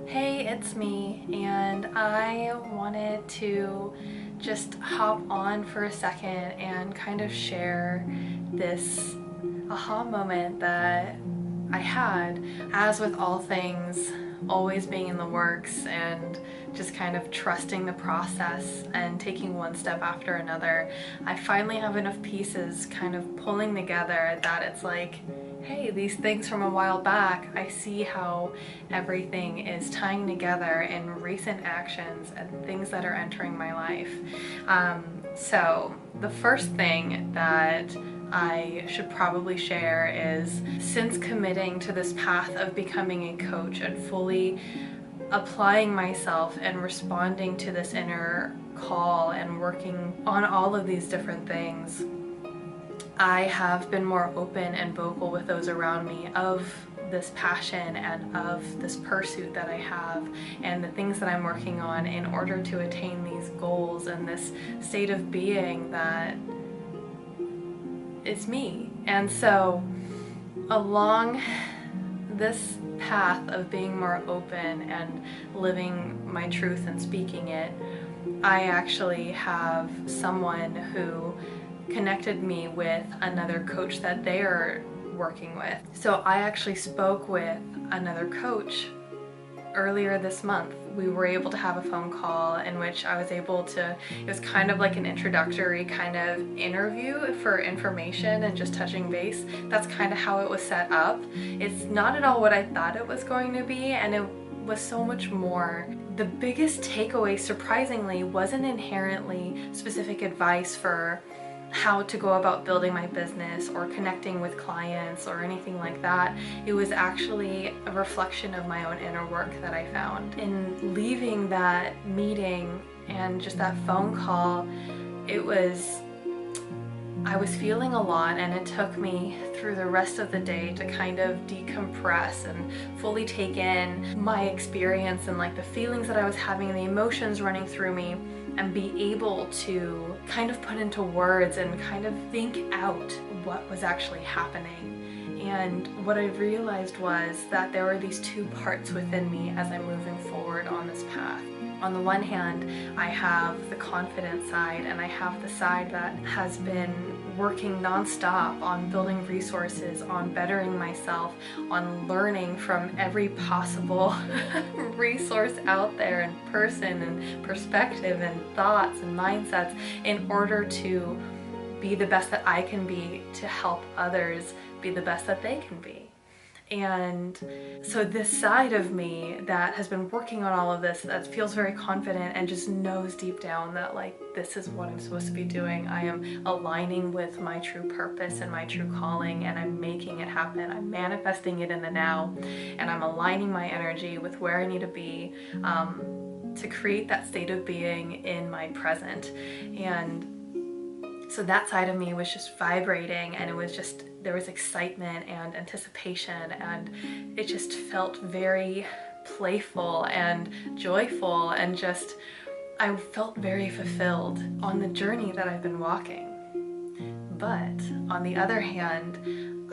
Hey, it's me, and I wanted to just hop on for a second and kind of share this aha moment that I had. As with all things, always being in the works and just kind of trusting the process and taking one step after another, I finally have enough pieces kind of pulling together that it's like, hey, these things from a while back, I see how everything is tying together in recent actions and things that are entering my life. So the first thing that I should probably share is, since committing to this path of becoming a coach and fully applying myself and responding to this inner call and working on all of these different things, I have been more open and vocal with those around me of this passion and of this pursuit that I have and the things that I'm working on in order to attain these goals and this state of being that is me. And so along this path of being more open and living my truth and speaking it, I actually have someone who connected me with another coach that they are working with. So I actually spoke with another coach earlier this month. We were able to have a phone call in which I was able to, it was kind of like an introductory kind of interview for information and just touching base. That's kind of how it was set up. It's not at all what I thought it was going to be, and it was so much more. The biggest takeaway, surprisingly, wasn't inherently specific advice for how to go about building my business or connecting with clients or anything like that. It was actually a reflection of my own inner work that I found. In leaving that meeting and just that phone call, I was feeling a lot, and it took me through the rest of the day to kind of decompress and fully take in my experience and like the feelings that I was having and the emotions running through me, and be able to kind of put into words and kind of think out what was actually happening. And what I realized was that there were these two parts within me as I'm moving forward on this path. On the one hand, I have the confident side, and I have the side that has been working nonstop on building resources, on bettering myself, on learning from every possible resource out there, and person and perspective and thoughts and mindsets, in order to be the best that I can be, to help others be the best that they can be. And so this side of me that has been working on all of this, that feels very confident and just knows deep down that like, this is what I'm supposed to be doing. I am aligning with my true purpose and my true calling, and I'm making it happen. I'm manifesting it in the now, and I'm aligning my energy with where I need to be to create that state of being in my present. And so that side of me was just vibrating, and it was just, there was excitement and anticipation, and it just felt very playful and joyful, and just, I felt very fulfilled on the journey that I've been walking. But on the other hand,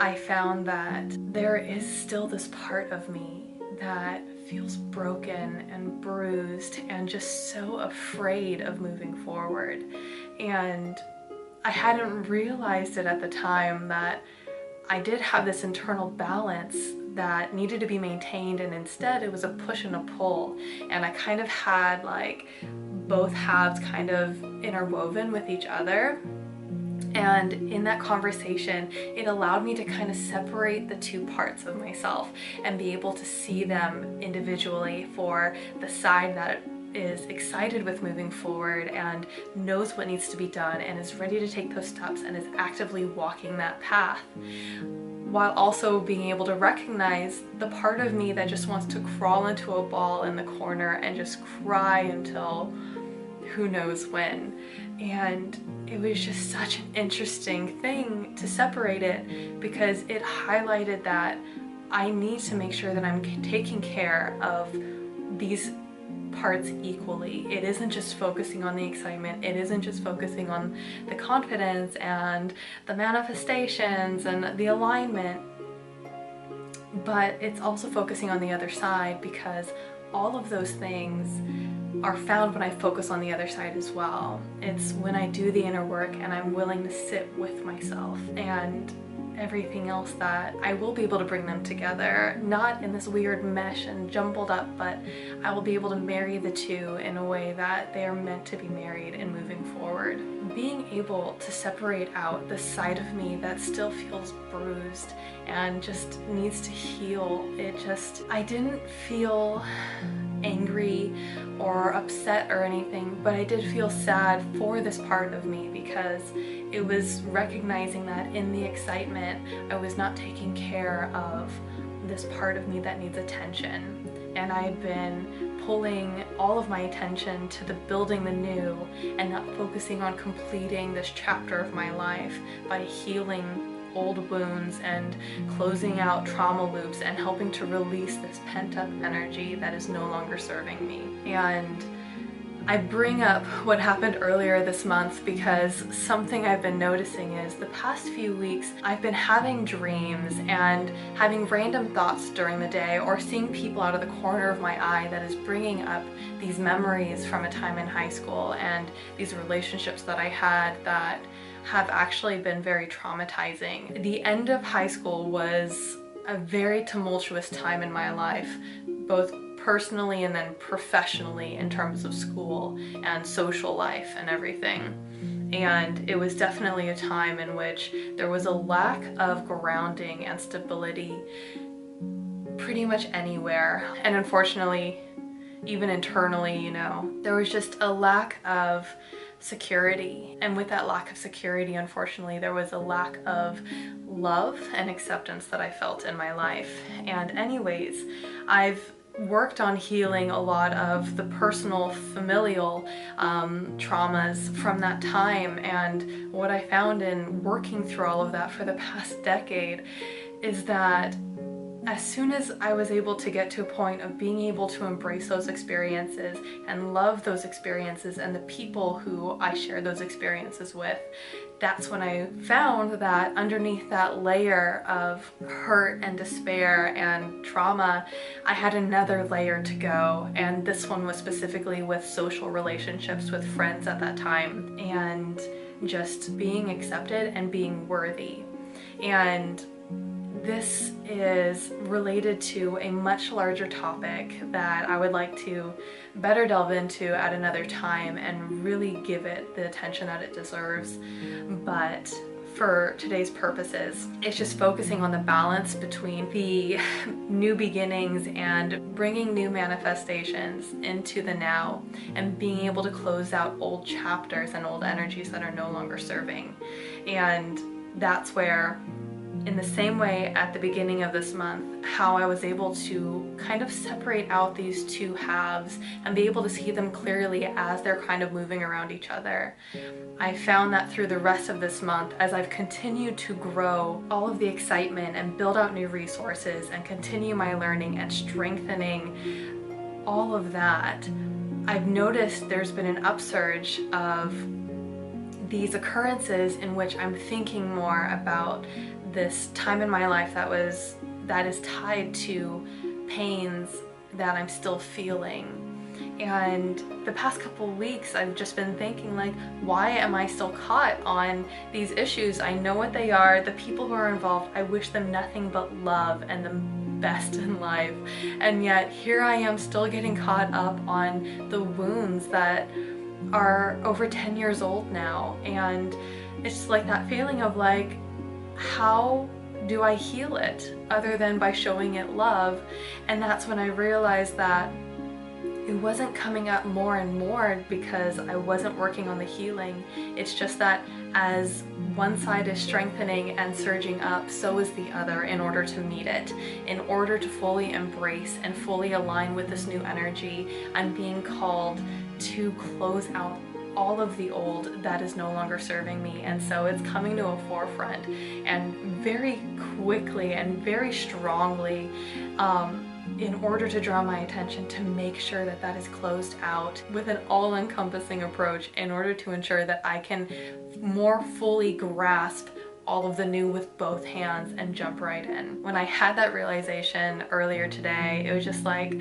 I found that there is still this part of me that feels broken and bruised and just so afraid of moving forward. And I hadn't realized it at the time that I did have this internal balance that needed to be maintained, and instead it was a push and a pull, and I kind of had like both halves kind of interwoven with each other. And in that conversation, it allowed me to kind of separate the two parts of myself and be able to see them individually for the side that is excited with moving forward and knows what needs to be done and is ready to take those steps and is actively walking that path, while also being able to recognize the part of me that just wants to crawl into a ball in the corner and just cry until who knows when. And it was just such an interesting thing to separate it, because it highlighted that I need to make sure that I'm taking care of these parts equally. It isn't just focusing on the excitement, it isn't just focusing on the confidence and the manifestations and the alignment, but it's also focusing on the other side, because all of those things are found when I focus on the other side as well. It's when I do the inner work and I'm willing to sit with myself and everything else that I will be able to bring them together, not in this weird mesh and jumbled up, but I will be able to marry the two in a way that they are meant to be married and moving forward. Being able to separate out the side of me that still feels bruised and just needs to heal. I didn't feel angry or upset or anything, but I did feel sad for this part of me because it was recognizing that in the excitement I was not taking care of this part of me that needs attention, and I had been pulling all of my attention to the building the new and not focusing on completing this chapter of my life by healing old wounds and closing out trauma loops and helping to release this pent-up energy that is no longer serving me. And I bring up what happened earlier this month because something I've been noticing is the past few weeks I've been having dreams and having random thoughts during the day, or seeing people out of the corner of my eye that is bringing up these memories from a time in high school and these relationships that I had that have actually been very traumatizing. The end of high school was a very tumultuous time in my life, both personally and then professionally in terms of school and social life and everything. And it was definitely a time in which there was a lack of grounding and stability pretty much anywhere. And unfortunately, even internally, you know, there was just a lack of security. And with that lack of security, unfortunately, there was a lack of love and acceptance that I felt in my life. And anyways, I've worked on healing a lot of the personal, familial traumas from that time, and what I found in working through all of that for the past decade is that as soon as I was able to get to a point of being able to embrace those experiences and love those experiences and the people who I share those experiences with, that's when I found that underneath that layer of hurt and despair and trauma, I had another layer to go. And this one was specifically with social relationships with friends at that time, and just being accepted and being worthy. And this is related to a much larger topic that I would like to better delve into at another time and really give it the attention that it deserves. But for today's purposes, it's just focusing on the balance between the new beginnings and bringing new manifestations into the now and being able to close out old chapters and old energies that are no longer serving. And that's where, in the same way at the beginning of this month, how I was able to kind of separate out these two halves and be able to see them clearly as they're kind of moving around each other. I found that through the rest of this month, as I've continued to grow all of the excitement and build out new resources and continue my learning and strengthening all of that, I've noticed there's been an upsurge of these occurrences in which I'm thinking more about this time in my life that is tied to pains that I'm still feeling. And the past couple of weeks I've just been thinking, like, why am I still caught on these issues? I know what they are. The people who are involved, I wish them nothing but love and the best in life, and yet here I am still getting caught up on the wounds that are over 10 years old now. And it's like that feeling of like, how do I heal it other than by showing it love? And that's when I realized that it wasn't coming up more and more because I wasn't working on the healing. It's just that as one side is strengthening and surging up, so is the other in order to meet it. In order to fully embrace and fully align with this new energy, I'm being called to close out all of the old that is no longer serving me. And so it's coming to a forefront, and very quickly and very strongly, in order to draw my attention to make sure that that is closed out with an all-encompassing approach, in order to ensure that I can more fully grasp all of the new with both hands and jump right in. When I had that realization earlier today, it was just like,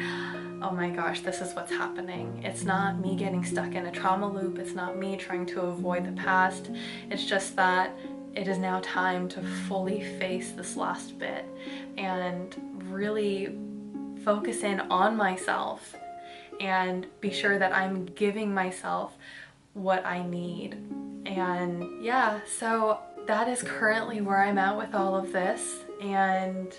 oh my gosh, this is what's happening. It's not me getting stuck in a trauma loop. It's not me trying to avoid the past. It's just that it is now time to fully face this last bit and really focus in on myself and be sure that I'm giving myself what I need. And yeah, so that is currently where I'm at with all of this, and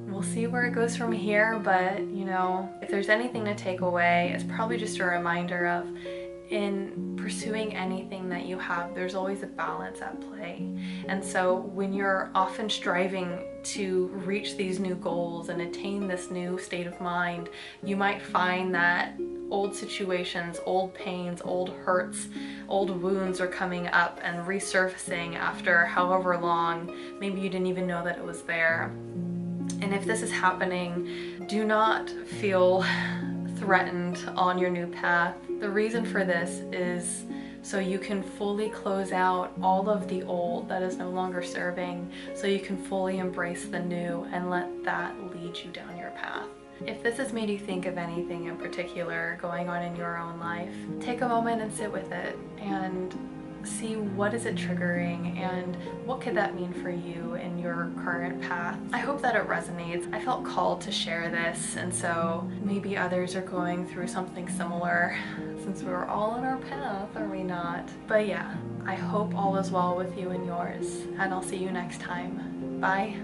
we'll see where it goes from here. But you know, if there's anything to take away, it's probably just a reminder of, in pursuing anything that you have, there's always a balance at play. And so when you're often striving to reach these new goals and attain this new state of mind, you might find that old situations, old pains, old hurts, old wounds are coming up and resurfacing after however long. Maybe you didn't even know that it was there. And if this is happening, do not feel threatened on your new path. The reason for this is so you can fully close out all of the old that is no longer serving, so you can fully embrace the new and let that lead you down your path. If this has made you think of anything in particular going on in your own life, take a moment and sit with it and see what is it triggering and what could that mean for you in your current path. I hope that it resonates. I felt called to share this, and so maybe others are going through something similar, since we're all on our path, are we not? But yeah, I hope all is well with you and yours, and I'll see you next time. Bye.